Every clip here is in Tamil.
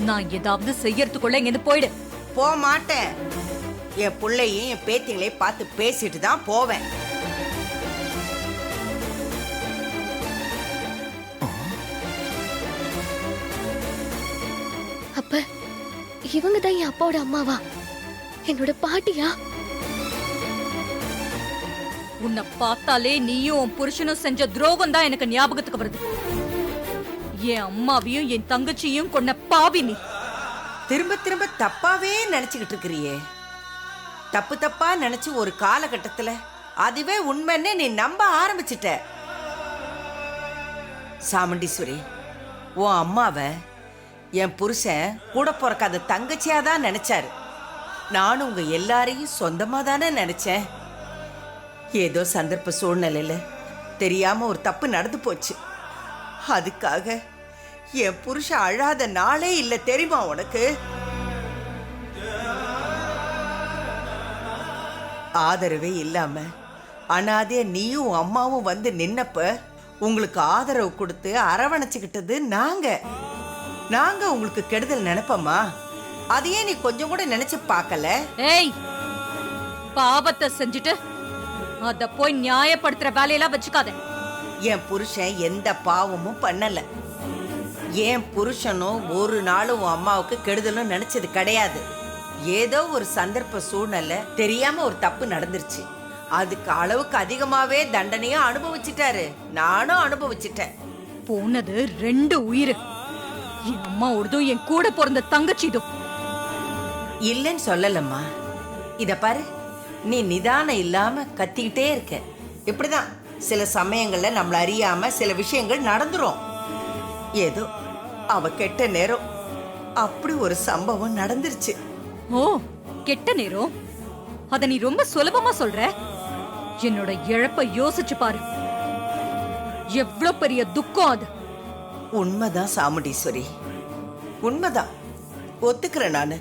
நான் ஏதாவது செய்யறதுக்குள்ள இங்க போயிடு. போக மாட்டேன். என் பிள்ளையும் என் பேத்திகளையும் பார்த்து பேசிட்டு தான் போவேன். அப்ப இவங்க தான் என் அப்பாவோட அம்மாவா? என்னோட பாட்டியா? உன்னை பார்த்தாலே நீயும் உன் புருஷனும் செஞ்ச துரோகம் தான் எனக்கு ஞாபகத்துக்கு வருது. என் அம்மாவையும் என் தங்கச்சியும் கொன்ன பாவி நீ. திரும்ப திரும்ப தப்பாவே நினைச்சுக்கிட்டு இருக்கிறியே. தப்பு தப்பா நினைச்சு ஒரு காலகட்டத்துல அதுவே உண்மைன்னு நீ நம்ப ஆரம்பிச்சிட்ட. சாமுண்டீஸ்வரி, உன் அம்மாவை என் புருஷன் கூட பிறக்காத தங்கச்சியா தான் நினைச்சாரு. நானும் உங்க எல்லாரையும் சொந்தமா தானே நினைச்சேன். ஏதோ சந்தர்ப்ப சூழ்நிலையில தெரியாம ஒரு தப்பு நடந்து போச்சு. அதுக்காக என் புருஷன் அழாத நாளே இல்ல தெரியுமா உனக்கு? ஆதரவே இல்லாம அனாதைய நீயும் அம்மாவும் வந்து நின்னப்ப உங்களுக்கு ஆதரவு கொடுத்து அரவணைச்சுக்கிட்டது நாங்க உங்களுக்கு கெடுதல் நினைப்போமா? அதையே நீ கொஞ்சம் கூட நினைச்சு பார்க்கல. ஏய், பாவத்தை செஞ்சுட்டு அத போய் நியாயப்படுத்துற வேலையெல்லாம் வச்சுக்காத. என் புருஷன் எந்த பாவமும் பண்ணல. என் புருஷனும் ஒரு நாளும் உன் அம்மாவுக்கு கெடுதலும் நினைச்சது கிடையாது. ஏதோ ஒரு சந்தர்ப்ப சூழ்நிலை தெரியாம ஒரு தப்பு நடந்துருச்சு. அதுக்கு அளவுக்கு அதிகமாவே தண்டனையும் அனுபவிச்சிட்டாரு. நானும் அனுபவிச்சிட்டேன். போனது 2 உயிர். என் அம்மா ஒருதும் என் கூட பிறந்த தங்கச்சிதும். இல்லைன்னு சொல்லலம்மா. இத பாரு, நீ நிதானம் இல்லாம கத்திக்கிட்டே இருக்க. இப்படிதான் சில சமயங்கள்ல நம்மள அறியாம சில விஷயங்கள் நடந்துரும். ஏதோ அவ கெட்ட நேரம் அப்படி ஒரு சம்பவம் நடந்துருச்சு. ஓ, கெட்ட நேரம்? அத நீ ரொம்ப சுலபமா சொல்ற. என்னோட இழப்ப யோசிச்சு பாரு. எவ்வளவு பெரிய துக்கம் அது. உண்மைதான் சாமுண்டீஸ்வரி, உண்மைதான். ஒத்துக்கிறேன் நானு.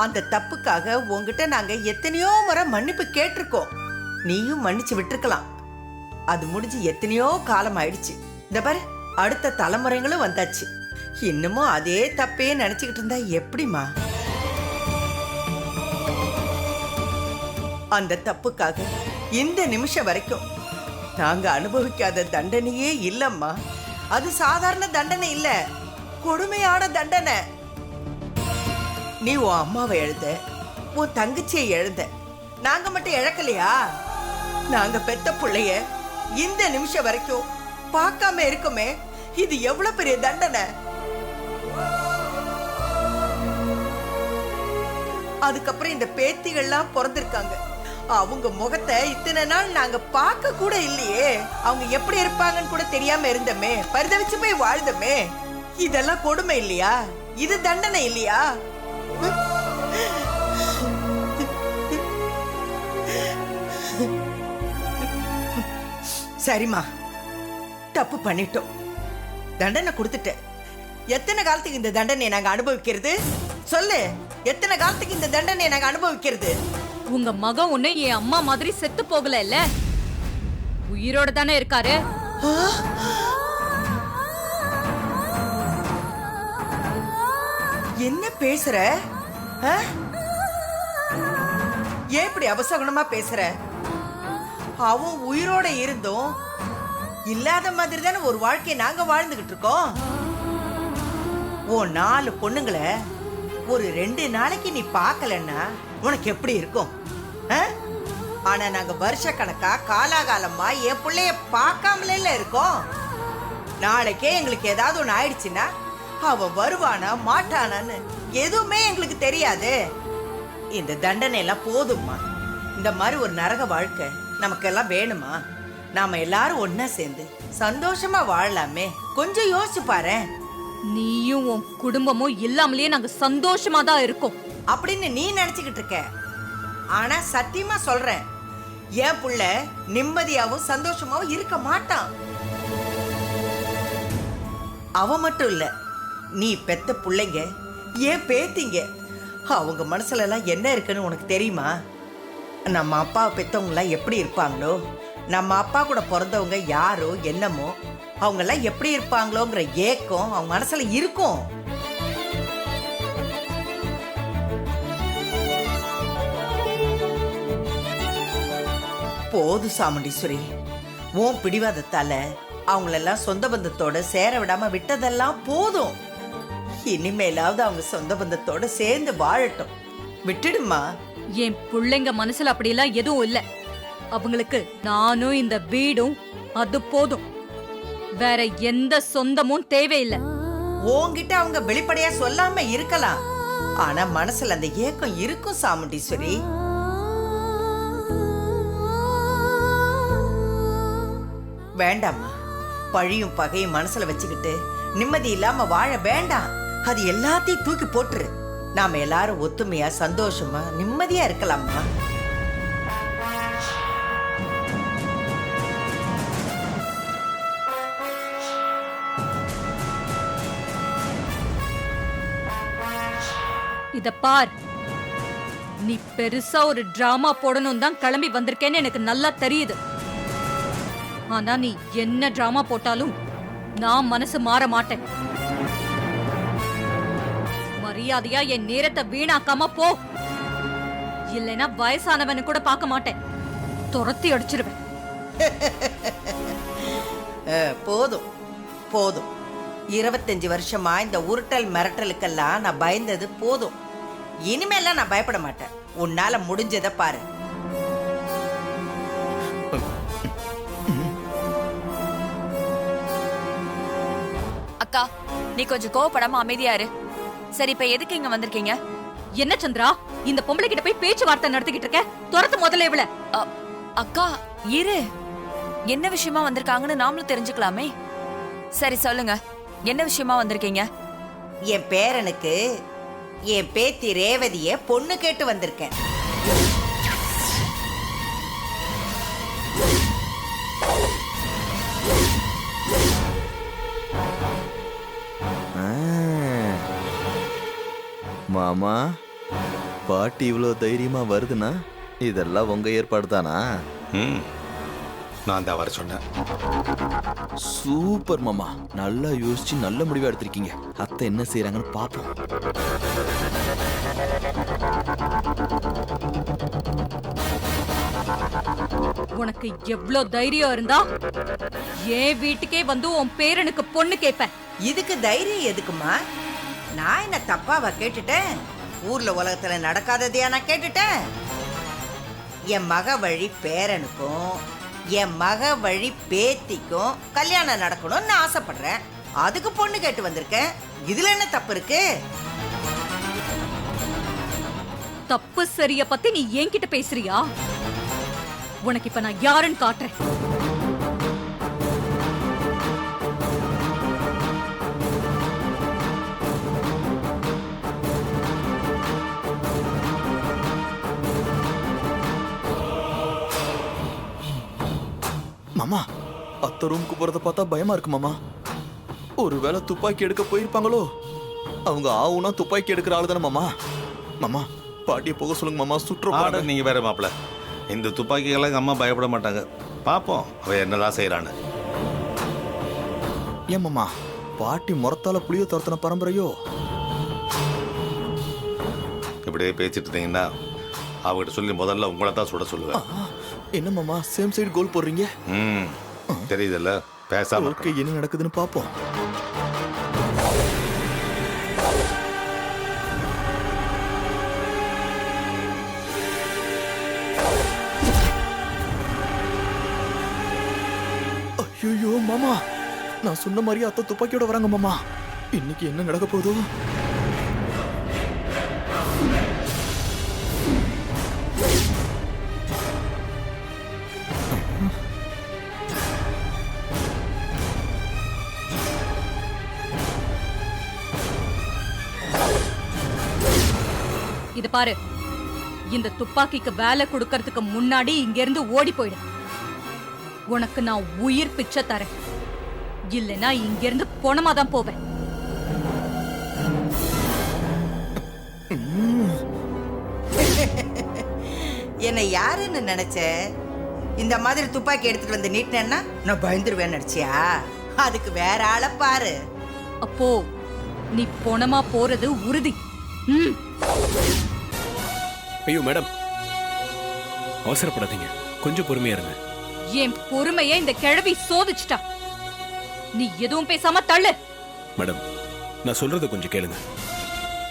அந்த தப்புக்காக உங்ககிட்ட நாங்க எத்தனையோ முறை மன்னிப்பு கேட்டிருக்கோம். நீயும் மன்னிச்சு விட்டுருக்கலாம். அது முடிஞ்சு எத்தனையோ காலம் ஆயிடுச்சு. இந்த பாரு, அடுத்த தலைமுறைகளும் வந்தாச்சு. இன்னமும் அதே தப்பையே நினைச்சுக்கிட்டு இருந்தா எப்படிமா? அந்த தப்புக்காக இந்த நிமிஷம் வரைக்கும் நாங்க அனுபவிக்காத தண்டனையே இல்லம்மா. அது சாதாரண தண்டனை இல்ல, கொடுமையான தண்டனை. நீ உன் அம்மாவை எழுத, உன் தங்கச்சியை எழுத, நாங்க மட்டும் இழக்கலையா? நாங்க பெத்த பிள்ளைய இந்த நிமிஷம் வரைக்கும் பார்க்காம இருக்குமே, இது எவ்வளவு பெரிய தண்டனை. அதுக்கப்புறம் இந்த பேத்திகள்லாம் பிறந்திருக்காங்க. அவங்க முகத்தை இத்தனை நாள் நாங்க பார்க்க கூட இல்லையே. அவங்க எப்படி இருப்பாங்கன்னு கூட தெரியாம இருந்தமே, பரிதவிச்சு போய் வாழ்ந்தமே. இதெல்லாம் கொடுமை இல்லையா? இது தண்டனை இல்லையா? சரிம்மா, தப்பு பண்ணிட்டோம், தண்டனை கொடுத்துட்டேன். எத்தனை காலத்துக்கு இந்த தண்டனையை நாங்க அனுபவிக்கிறது? சொல்லு, எத்தனை காலத்துக்கு இந்த தண்டனையை நாங்க அனுபவிக்கிறது? உங்க மகன் ஒண்ணு என் அம்மா மாதிரி செத்து போகல இல்ல, உயிரோட தானே இருக்காரு. என்ன பேசுற? ஏன் இப்படி அவசகுணமா பேசுற? அவன் உயிரோட இருந்தும் இல்லாத மாதிரி தானே ஒரு வாழ்க்கையை நாங்க வாழ்ந்துகிட்டு இருக்கோம். ஓ 4 பொண்ணுங்களை ஒரு 2 நாளைக்கு நீ பார்க்கலன்னா உனக்கு எப்படி இருக்கும்? ஆனா நாங்க வருஷ கணக்கா காலாகாலமா என் பிள்ளைய பார்க்காமல இருக்கோம். நாளைக்கே எங்களுக்கு ஏதாவது ஒண்ணு ஆயிடுச்சுன்னா அவன் வருவானா மாட்டானான்னு எதுவுமே எங்களுக்கு தெரியாது. இந்த தண்டனை எல்லாம் போதும்மா. இந்த மாதிரி ஒரு நரக வாழ்க்கை நமக்கெல்லாம் வேணுமா? நாம எல்லாரும் ஒன்னா சேர்ந்து சந்தோஷமா வாழலாமே. கொஞ்சம் யோசிச்சு பாரு. நீயும் உன் குடும்பமும் இல்லாமலேயே நாங்க சந்தோஷமா தான் இருக்கோம் அப்படின்னு நீ நினைச்சுக்கிட்டு இருக்க. ஆனா சத்தியமா சொல்றேன், என் புள்ள நிம்மதியாவும் சந்தோஷமாவும் இருக்க மாட்டான். அவ மட்டும் இல்ல, நீ பெத்த பிள்ளைங்க, ஏன் பேத்திங்க, அவங்க மனசுல எல்லாம் என்ன இருக்குன்னு உனக்கு தெரியுமா? நம்ம அப்பா பெத்தவங்க எல்லாம் எப்படி இருப்பாங்களோ, நம்ம அப்பா கூட பிறந்தவங்க யாரோ என்னமோ அவங்க எல்லாம் எப்படி இருப்பாங்களோங்கிற ஏக்கம் அவங்க மனசுல இருக்கும். போதும் சாமுண்டீஸ்வரி, உன் பிடிவாதத்தால அவங்களெல்லாம் சொந்த பந்தத்தோட சேர விடாம விட்டதெல்லாம் போதும். இனிமேலாவது அவங்க சொந்த பந்தத்தோட சேர்ந்து வாழட்டும். விட்டுடுமா. என் பிள்ளைங்க மனசுல அப்படியெல்லாம் எதுவும் இல்ல. அவங்களுக்கு நானும் இந்த வீடும் அது போதும். வேற எந்த சொந்தமும் தேவையில்லை. உன்கிட்ட அவங்க வெளிப்படையா சொல்லாம இருக்கலாம், ஆனா மனசுல அந்த ஏக்கம் இருக்கும் சாமுண்டீஸ்வரி. வேண்டாம்மா, பழியும் பகையும் மனசுல வச்சுக்கிட்டு நிம்மதி இல்லாம வாழ வேண்டாம். அது எல்லாத்தையும் தூக்கி போட்டுரு. நாம எல்லாரும் ஒத்துமையா சந்தோஷமா நிம்மதியா இருக்கலாம்மா. இத பார், நீ பெருசா ஒரு டிராமா போடணும் தான் கிளம்பி வந்திருக்கேன்னு எனக்கு நல்லா தெரியுது. ஆனா நீ என்ன டிராமா போட்டாலும் நான் மனசு மாற மாட்டேன். மரியாதையா என் நேரத்தை வீணாக்காம போ. இல்லைன்னா வயசானவனு கூட பார்க்க மாட்டேன், துரத்தி அடிச்சிருவேன். போதும் போதும். 25 வருஷமா இந்த உருட்டல் மிரட்டலுக்கெல்லாம் நான் பயந்தது போதும். இனிமேலாம் நான் பயப்பட மாட்டேன். உன்னால முடிஞ்சதை பாரு. அக்கா, நீ கொஞ்சம் கோவப்படாம அமைதியா இரு. சரி, இப்ப எதுக்கு இங்க வந்திருக்கீங்க? என்ன சந்திரா, இந்த பொம்பளை கிட்ட போய் பேச்சுவார்த்தை நடத்திக்கிட்டு இருக்க? துரத்து முதல்ல இவள. அக்கா இரு, என்ன விஷயமா வந்திருக்காங்கன்னு நாமளும் தெரிஞ்சுக்கலாமே. சரி சொல்லுங்க, என்ன விஷயமா வந்திருக்கீங்க? என் பேரனுக்கு என் பேத்தி ரேவதிய பொண்ணு கேட்டு வந்திருக்கேன். மாமா, பாட்டி இவ்வளோ தைரியமா வருதுன்னா இதெல்லாம் உங்க ஏற்பாடு தானா? நான் தான் வர சொன்னேன். சூப்பர் மாமா, நல்லா யோசிச்சு நல்ல முடிவா எடுத்திருக்கீங்க. அத்தை என்ன செய்யறாங்கன்னு பாப்போம். உனக்கு எவ்வளவு தைரியம் இருந்தா என் வீட்டுக்கே வந்து உன் பேரனுக்கு பொண்ணு கேட்பேன். இதுக்கு தைரியம் எதுக்குமா? நான் என்ன தப்பாவா கேட்டுட்டேன்? ஊர்ல உலகத்துல நடக்காததையா நான் கேட்டுட்டேன்? என் மக வழி பேரனுக்கும் என் மக வழி பேத்திக்கும் கல்யாணம் நடக்கணும்னு நான் ஆசைப்படுறேன். அதுக்கு பொண்ணு கேட்டு வந்திருக்கேன். இதுல என்ன தப்பு இருக்கு? தப்பு சரிய பத்தி நீ என்கிட்ட பேசுறியா? உனக்கு இப்ப நான் யாருன்னு காட்டுறேன். மாமா, அத்தை ரூமுக்கு போறத பார்த்தா பயமா இருக்கு மாமா. ஒருவேளை துப்பாக்கி எடுக்க போயிருப்பாங்களோ? அவங்க ஆவுனா துப்பாக்கி எடுக்கிற ஆளு தானே மாமா. மாமா, பாட்டியை போக சொல்லுங்க மாமா, சுற்ற. நீங்க வேற மாப்பிள்ள, இந்த துப்பாக்கிகளாம் அம்மா பயப்பட மாட்டாங்க. பாப்போம் அவ என்னதான் செய்யறான்னு. ஏன் மாமா, பாட்டி முறத்தால புளிய துரத்தின பரம்பரையோ? இப்படியே பேசிட்டு இருந்தீங்கன்னா அவகிட்ட சொல்லி முதல்ல உங்களை தான் சுட சொல்லுவேன். என்ன மாமா, சேம் சைடு கோல் போடுறீங்க? தெரியுதுல்ல, பேசாம ஓகே, என்ன நடக்குதுன்னு பாப்போம். ஐயோ மாமா, நான் சொன்ன மாதிரியே அத்தை துப்பாக்கியோட வராங்க மாமா. இன்னைக்கு என்ன நடக்க போதோ? இது பாரு, இந்த துப்பாக்கிக்கு வேலை கொடுக்கறதுக்கு முன்னாடி இங்க இருந்து ஓடி போயிடு. உனக்கு நான் உயிர் பிச்சை தரேன். இல்லைன்னா இங்க இருந்து பொணமா தான் போவேன். என்னை யாருன்னு நினைச்ச? இந்த மாதிரி துப்பாக்கி எடுத்துட்டு வந்து நீட்டினேன்னா நான் பயந்துருவேன்னு நினைச்சியா? அதுக்கு வேற ஆளை பாரு. அப்போ நீ பொணமா போறது உறுதி. ஐயோ மேடம், அவசரப்படாதீங்க. கொஞ்சம் பொறுமையா இருங்க. என் பொறுமையை இந்த கிழவி சோதிச்சுட்டா. நீ எதுவும் பேசாம தள்ளு. மேடம், நான் சொல்றத கொஞ்சம் கேளுங்க.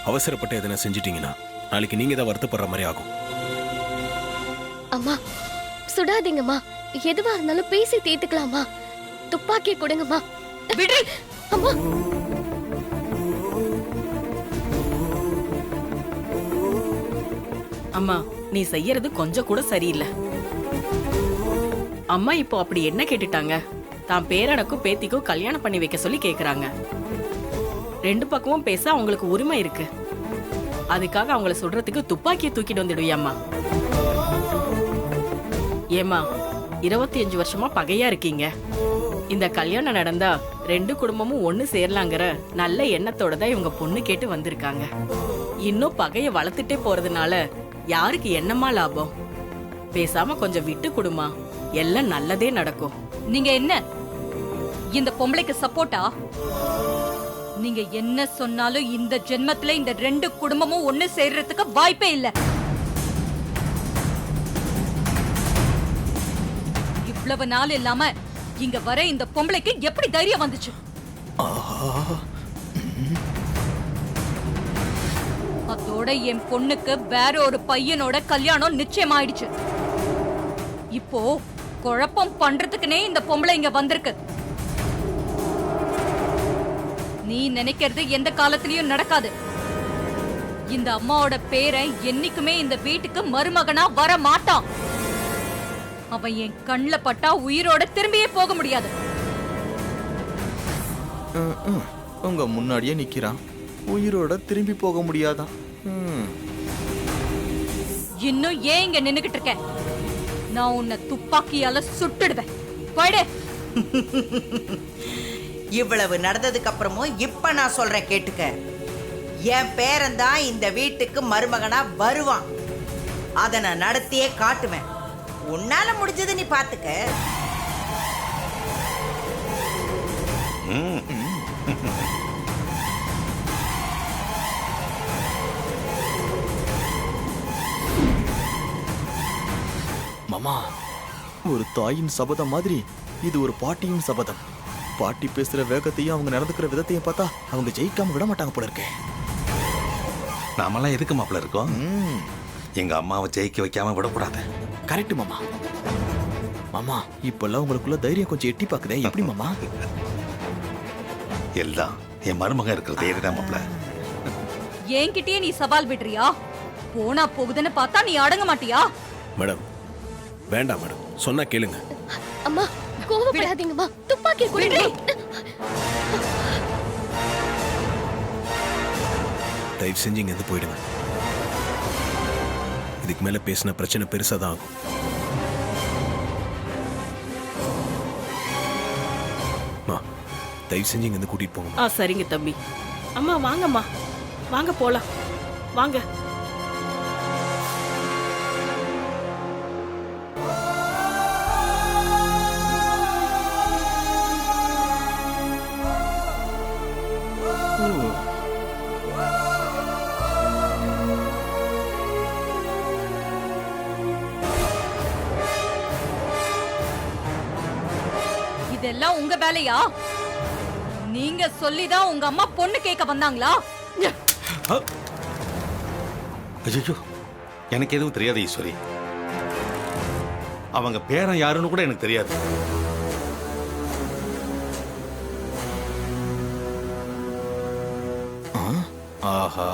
அவசரப்பட்டு எதனா செஞ்சிட்டீங்கன்னா நாளைக்கு நீங்க தான் வருத்தப்படுற மாதிரி ஆகும். அம்மா சுடாதீங்கம்மா, எதுவா இருந்தாலும் பேசி தீர்த்துக்கலாமா? துப்பாக்கி கொடுங்கம்மா. விடு. அம்மா அம்மா, நீ செய்யறது கொஞ்சம் கூட சரியில்லை. அம்மா இப்போ அப்படி என்ன கேட்டுட்டாங்க? தான் பேரனுக்கும் பேத்திக்கும் கல்யாணம் பண்ணி வைக்க சொல்லி கேக்குறாங்க. ரெண்டு பக்கமும் பேச அவங்களுக்கு உரிமை இருக்கு. அதுக்காக அவங்கள சொல்றதுக்கு துப்பாக்கியை தூக்கிட்டு வந்துடுவியாம்மா? ஏமா, 25 வருஷமா பகையா இருக்கீங்க. இந்த கல்யாணம் நடந்தா ரெண்டு குடும்பமும் ஒண்ணு சேரலாங்கிற நல்ல எண்ணத்தோட தான் இவங்க பொண்ணு கேட்டு வந்திருக்காங்க. இன்னும் பகைய வளர்த்துட்டே போறதுனால யாருக்கு என்னமா லாபம்? பேசாம கொஞ்சம் விட்டு கொடுமா, எல்லாம் நல்லதே நடக்கும். நீங்க என்ன இந்த பொம்பளைக்கு சப்போர்ட்டா? நீங்க என்ன சொன்னாலும் இந்த ஜென்மத்துல இந்த ரெண்டு குடும்பமும் ஒண்ணு சேர்றதுக்கு வாய்ப்பே இல்ல. இவ்வளவு நாள் இல்லாம இங்க வர இந்த பொம்பளைக்கு எப்படி தைரியம் வந்துச்சு? அதோட என் பொண்ணுக்கு வேற ஒரு பையனோட கல்யாணம் நிச்சயமாயிடுச்சு. இப்போ குழப்பம் பண்றதுக்குனே இந்த பொம்பளை இங்க வந்திருக்கு. நீ நினைக்கிறது எந்த காலத்திலயும் நடக்காது. இந்த அம்மாவோட பேரை என்னைக்குமே இந்த வீட்டுக்கு மருமகனா வர மாட்டான். அவன் என் கண்ணுல பட்டா உயிரோட திரும்பியே போக முடியாது. உங்க முன்னாடியே நிக்கிறான், உயிரோட திரும்பி போக முடியாதான். இன்னும் ஏன் இங்க நின்னுகிட்டு இருக்க? நான் உன்னை துப்பாக்கியால சுட்டுடுவேன். போயிடு. இவ்வளவு நடந்ததுக்கு அப்புறமும் இப்ப நான் சொல்றேன் கேட்டுக்க. என் பேரன் தான் இந்த வீட்டுக்கு மருமகனா வருவான். அத நான் நடத்தியே காட்டுவேன். உன்னால முடிஞ்சது நீ பாத்துக்க. மாமா, ஒரு தாயின் சபதம் மாதிரி இது ஒரு பாட்டியின் சபதம். பாட்டி பேசுற வேகத்தையும் அவங்க நடந்துக்கிற விதத்தையும் பார்த்தா அவங்க ஜெயிக்காம விட மாட்டாங்க போல இருக்கே. நாமெல்லாம் எதுக்கு மாப்பிள்ள இருக்கோம்? எங்க அம்மாவை ஜெயிக்க வைக்காம விடக்கூடாது. கரெக்ட் மாமா. மாமா, இப்பெல்லாம் உங்களுக்குள்ள தைரியம் கொஞ்சம் எட்டி பாக்குதே, எப்படி மாமா? எல்லாம் என் மருமகன் இருக்கிற தைரியம் தான் மாப்பிள்ள. என்கிட்டயே நீ சவால் விடுறியா? போனா போகுதுன்னு பார்த்தா நீ அடங்க மாட்டியா? மேடம், வேண்டாம் மேடம், சொன்னா கேளுங்க. அம்மா கோவப்படாதீங்கம்மா, துப்பாக்கி கொடுங்க. தயவு செஞ்சு இங்க இருந்து போயிடுங்க. இதுக்கு மேல பேசின பிரச்சனை பெருசாதான் ஆகும். தயவு செஞ்சு இங்க இருந்து கூட்டிட்டு போங்க. சரிங்க தம்பி. அம்மா வாங்கம்மா, வாங்க போலாம், வாங்க. இதெல்லாம் உங்க வேலையா? நீங்க சொல்லிதான் உங்க அம்மா பொண்ணு கேட்க வந்தாங்களா? ஐயோ, எனக்கு எதுவும் தெரியாது ஈஸ்வரி. அவங்க பேரன் யாருன்னு கூட எனக்கு தெரியாது. ஆஹா,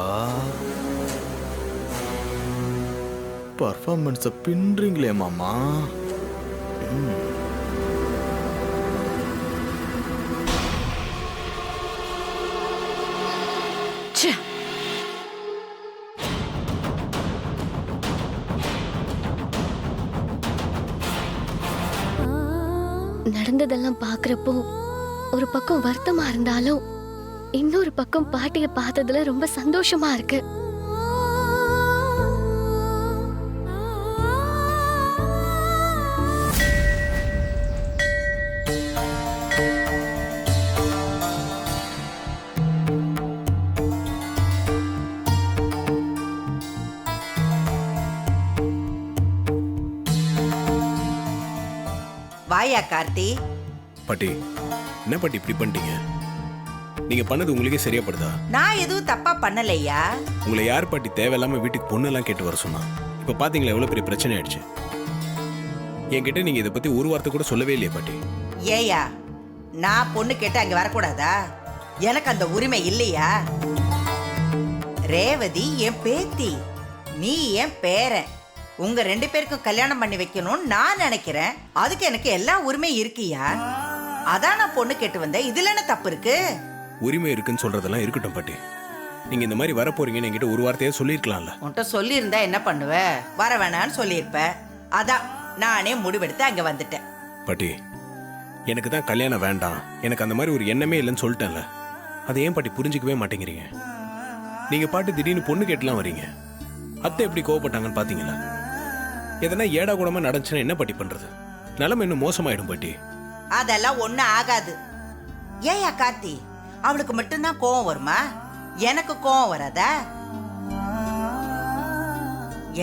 பர்ஃபார்மன்ஸ பின்றீங்களே மாமா. நடந்ததெல்லாம் பாக்குறப்போ ஒரு பக்கம் வருத்தமா இருந்தாலும் இன்னொரு பக்கம் பாட்டிய பார்த்ததுல ரொம்ப சந்தோஷமா இருக்கு. வாயா கார்த்தி. பாட்டி என்ன பாட்டி இப்படி பண்ணிட்டீங்க? நீங்க பண்ணது உங்களுக்கே சரியா படுதா? நான் எதுவும் தப்பா பண்ணலையா? உங்களை யார் பாட்டி தேவையில்லாம வீட்டுக்கு பொண்ணெல்லாம் கேட்டு வர சொன்னா? இப்ப பாத்தீங்களா எவ்வளவு பெரிய பிரச்சனை ஆயிடுச்சு. என்கிட்ட நீங்க இதை பத்தி ஒரு வார்த்தை கூட சொல்லவே இல்லையே பாட்டி. ஏயா நான் பொண்ணு கேட்டு அங்க வரக்கூடாதா? எனக்கு அந்த உரிமை இல்லையா? ரேவதி என் பேத்தி, நீ என் பேரன். உங்க 2 பேருக்கும் கல்யாணம் பண்ணி வைக்கணும்னு நான் நினைக்கிறேன். அதுக்கு எனக்கு எல்லா உரிமை இருக்கியா? அதான் நான் பொண்ணு கேட்டு வந்தேன். இதுல என்ன தப்பு இருக்கு? உரிமை இருக்குன்னு சொல்றதெல்லாம் இருக்கட்டும் பாட்டி. நீங்க இந்த மாதிரி வர போறீங்கன்னு என்கிட்ட ஒரு வார்த்தையே சொல்லியிருக்கலாம்ல. உன்கிட்ட சொல்லியிருந்தா என்ன பண்ணுவ? வர வேணான்னு சொல்லியிருப்ப. அதான் நானே முடிவெடுத்து அங்க வந்துட்டேன். பாட்டி எனக்கு தான் கல்யாணம் வேண்டாம், எனக்கு அந்த மாதிரி ஒரு எண்ணமே இல்லைன்னு சொல்லிட்டேன்ல. அதை ஏன் பாட்டி புரிஞ்சுக்கவே மாட்டேங்கிறீங்க? நீங்க பாட்டு திடீர்னு பொண்ணு கேட்டுலாம் வரீங்க. அத்தை எப்படி கோவப்பட்டாங்கன்னு பாத்தீங்களா? எதனா ஏடா கூடமா நடந்துச்சுன்னா என்ன பாட்டி பண்றது? நிலைமை இன்னும் மோசமாயிடும் பாட்டி. அதெல்லாம் ஒண்ணும் ஆகாது. ஏயா கார்த்தி, அவளுக்கு மட்டும்தான் கோவம் வருமா? எனக்கு கோவம் வராதா?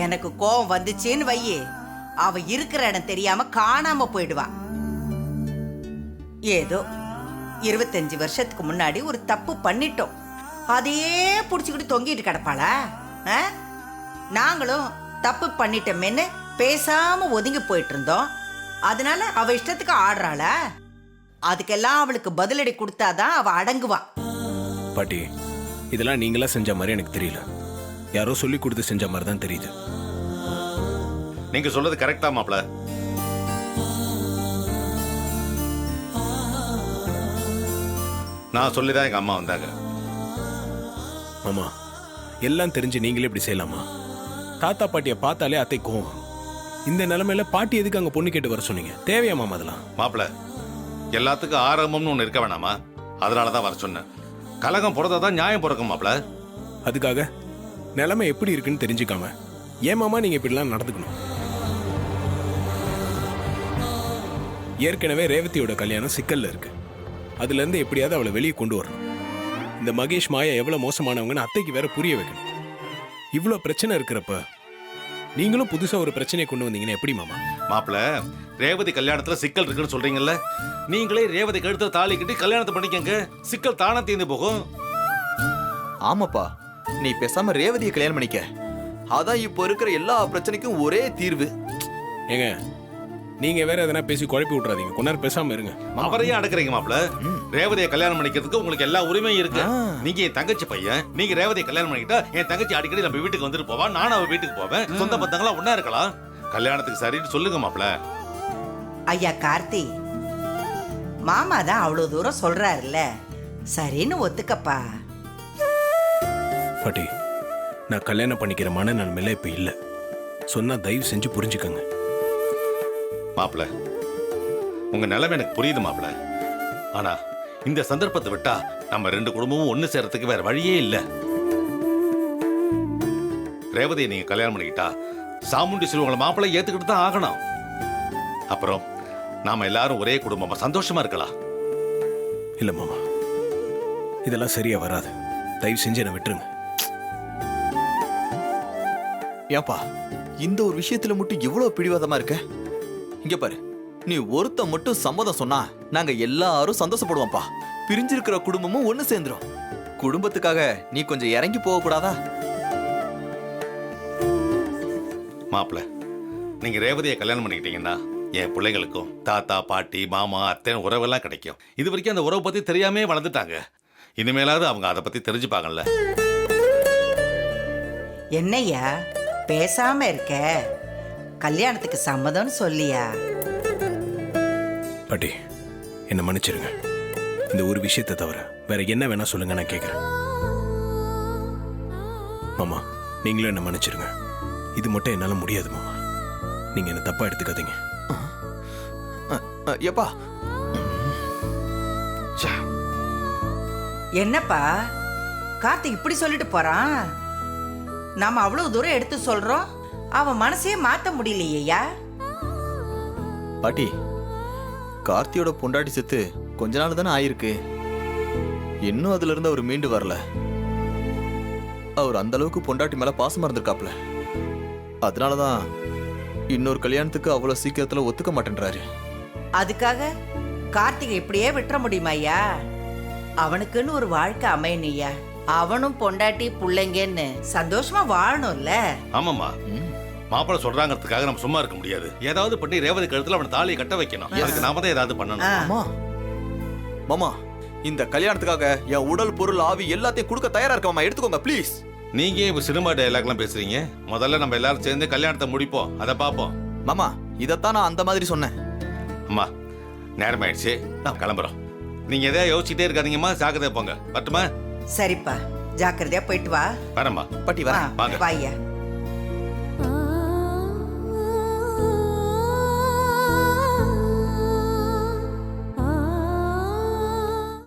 எனக்கு கோவம் வந்துச்சுன்னு வையே, அவ இருக்கிற இடம் தெரியாம காணாம போயிடுவா. ஏதோ 25 வருஷத்துக்கு முன்னாடி ஒரு தப்பு பண்ணிட்டோம், அதையே புடிச்சுக்கிட்டு தொங்கிட்டு கிடப்பாளா? நாங்களும் தப்பு பண்ணிட்டோமேன்னு பேசாம ஒதுங்கி போயிட்டு இருந்தோம். அதனால அவ இஷ்டத்துக்கு ஆடுறாளா? அதுக்கெல்லாம் அவளுக்கு பதிலடி கொடுத்தாதான் அவ அடங்குவா. பாட்டி இதெல்லாம் நீங்களா செஞ்ச மாதிரி எனக்கு தெரியல, யாரோ சொல்லி கொடுத்து செஞ்ச மாதிரி தான் தெரியுது. நீங்க சொல்றது கரெக்டா மாப்ள? நான் சொல்லிதான் எங்க அம்மா வந்தாங்க. மாமா எல்லாம் தெரிஞ்சு நீங்களே இப்படி செய்யலாமா? தாத்தா பாட்டியை பார்த்தாலே அத்தை கோவம். இந்த நிலைமையில பாட்டி எதுக்கு அங்க பொண்ணு கேட்டு வர சொன்னீங்க? தேவையா மாமா அதெல்லாம்? மாப்ள எல்லாத்துக்கும் ஆரம்பம்னு ஒண்ணு இருக்க வேணாமா? அதனாலதான் வர சொன்னேன். கலகம் பிறந்தாதான் நியாயம் பிறக்கும் மாப்ள. அதுக்காக நிலைமை எப்படி இருக்குன்னு தெரிஞ்சுக்காம ஏன் மாமா நீங்க இப்படிலாம் நடந்துக்கணும்? ஏற்கனவே ரேவதியோட கல்யாணம் சிக்கல்ல இருக்கு. அதுல இருந்து எப்படியாவது அவளை வெளியே கொண்டு வரணும். இந்த மகேஷ் மாயா எவ்வளவு மோசமானவங்கன்னு அத்தைக்கு வேற புரிய வைக்கணும். இவ்வளவு பிரச்சனை இருக்கிறப்ப நீங்களும் புதுசா ஒரு பிரச்சனையை கொண்டு வந்தீங்கன்னா எப்படி மாமா? மாப்ள ரேவதி கல்யாணத்துல சிக்கல் இருக்குன்னு சொல்றீங்கல்ல, நீங்களே ரேவதி கழுத்துல தாலி கட்டி கல்யாணத்தை பண்ணிக்கங்க, சிக்கல் தானா தீர்ந்து போகும். ஆமாப்பா, நீ பேசாம ரேவதியை கல்யாணம் பண்ணிக்க. அதான் இப்போ இருக்கிற எல்லா பிரச்சனைக்கும் ஒரே தீர்வு. ஏங்க நீங்க வேற எதனா பேசி குழப்பி விட்டுறாதீங்க, கொஞ்ச நேரம் பேசாம இருங்க. அவரையும் அடக்குறீங்க மாப்ள. ரேவதியை கல்யாணம் பண்ணிக்கிறதுக்கு உங்களுக்கு எல்லா உரிமையும் இருக்கு. நீங்க என் தங்கச்சி பையன், நீங்க ரேவதியை கல்யாணம் பண்ணிக்கிட்டா என் தங்கச்சி அடிக்கடி நம்ம வீட்டுக்கு வந்துட்டு போவா, நானும் அவ வீட்டுக்கு போவேன், சொந்த பந்தங்களா ஒன்னா இருக்கலாம். கல்யாணத்துக்கு சரின்னு சொல்லுங்க மாப்ள. ஐயா கார்த்தி, மாமா தான் அவ்வளவு தூரம் சொல்றாருல்ல, சரின்னு ஒத்துக்கப்பா. பாட்டி நான் கல்யாணம் பண்ணிக்கிற மனநிலைமையில இப்ப இல்ல, சொன்னா தயவு செஞ்சு புரிஞ்சுக்கங்க. மாப்ள உங்க நிலைமை எனக்கு புரியுது மாப்ள. ஆனா இந்த சந்தர்ப்பத்தை விட்டா நம்ம 2 குடும்பமும் ஒண்ணு சேர்றதுக்கு வேற வழியே இல்ல. ரேவதியை நீங்க கல்யாணம் பண்ணிக்கிட்டா சாமுண்டி சிறுவங்களை மாப்பிள்ளை ஏத்துக்கிட்டு தான் ஆகணும். அப்புறம் நாம எல்லாரும் ஒரே குடும்பமா சந்தோஷமா இருக்கலாம். இல்ல மாமா, இதெல்லாம் சரியா வராது, தயவு செஞ்சு என்ன விட்டுருங்க. ஏன்பா இந்த ஒரு விஷயத்துல மட்டும் இவ்வளவு பிடிவாதமா இருக்க? இங்க பாரு, நீ ஒருத்த மட்டும் சம்மதம் சொன்னா நாங்க எல்லாரும் சந்தோஷப்படுவோம்ப்பா. பிரிஞ்சிருக்கிற குடும்பமும் ஒண்ணு சேர்ந்துரும். குடும்பத்துக்காக நீ கொஞ்சம் இறங்கி போக கூடாதா? மாப்பிள்ள நீங்க ரேவதியை கல்யாணம் பண்ணிக்கிட்டீங்கன்னா என் பிள்ளைகளுக்கும் தாத்தா பாட்டி மாமா அத்தை உறவெல்லாம் கிடைக்கும். இது வரைக்கும் அந்த உறவை பத்தி தெரியாமே வளர்ந்துட்டாங்க. இனிமேலாவது அவங்க அதை பத்தி தெரிஞ்சுப்பாங்கல்ல. என்னையா பேசாம இருக்க? கல்யாணத்துக்கு சம்மதம் சொல்லியா? பாட்டி என்ன மன்னிச்சிருங்க, இந்த ஒரு விஷயத்தை தவிர வேற என்ன வேணா சொல்லுங்க, நான் கேட்கிறேன். மாமா நீங்களும் என்ன மன்னிச்சிருங்க, இது மட்டும் என்னால முடியாது மாமா, நீங்க என்ன தப்பா எடுத்துக்காதீங்க. எப்பா என்னப்பா கார்த்திக் இப்படி சொல்லிட்டு போறான்? நாம அவ்வளவு தூரம் எடுத்து சொல்றோம், அவன் மனசையே மாத்த முடியலையா? பாட்டி கார்த்தியோட பொண்டாட்டி செத்து கொஞ்ச நாள் தானே ஆயிருக்கு. இன்னும் அதுல இருந்து அவர் மீண்டு வரல. அவர் அந்த அளவுக்கு பொண்டாட்டி மேல பாசமா இருந்திருக்காப்ல. அதனாலதான் இன்னொரு கல்யாணத்துக்கு அவ்வளவு சீக்கிரத்துல ஒத்துக்க மாட்டேன்றாரு. அதுக்காக கார்த்திகை இப்படியே விட்டுற முடியுமா ஐயா? அவனுக்குன்னு ஒரு வாழ்க்கை அமையணுயா. அவனும் பொண்டாட்டி புள்ளைங்கன்னு சந்தோஷமா வாழணும்ல. ஆமாம்மா, மாப்பிள்ளை சொல்றாங்கிறதுக்காக நம்ம சும்மா இருக்க முடியாது. ஏதாவது பண்ணி ரேவதி கழுத்துல அவன் தாலியை கட்ட வைக்கணும். அதுக்கு நாம தான் ஏதாவது பண்ணணும். மாமா மாமா, இந்த கல்யாணத்துக்காக என் உடல் பொருள் ஆவி எல்லாத்தையும் கொடுக்க தயாரா இருக்க மாமா. எடுத்துக்கோங்க ப்ளீஸ். நீங்க இப்ப சினிமா டயலாக்லாம் பேசுறீங்க. முதல்ல நம்ம எல்லாரும் சேர்ந்து கல்யாணத்தை முடிப்போம், அதை பார்ப்போம். மாமா, இதைத்தான் நான் அந்த மாதிரி சொன்னேன். அம்மா, நேரம் ஆயிடுச்சு, நான் கிளம்புறோம். நீங்க எதாவது யோசிச்சுட்டே இருக்காதீங்கம்மா, ஜாக்கிரதையா போங்க. வரட்டுமா? சரிப்பா, ஜாக்கிரதையா போயிட்டு வா. வரேம்மா. பாட்டி வரேன். வாங்க. வாய்யா.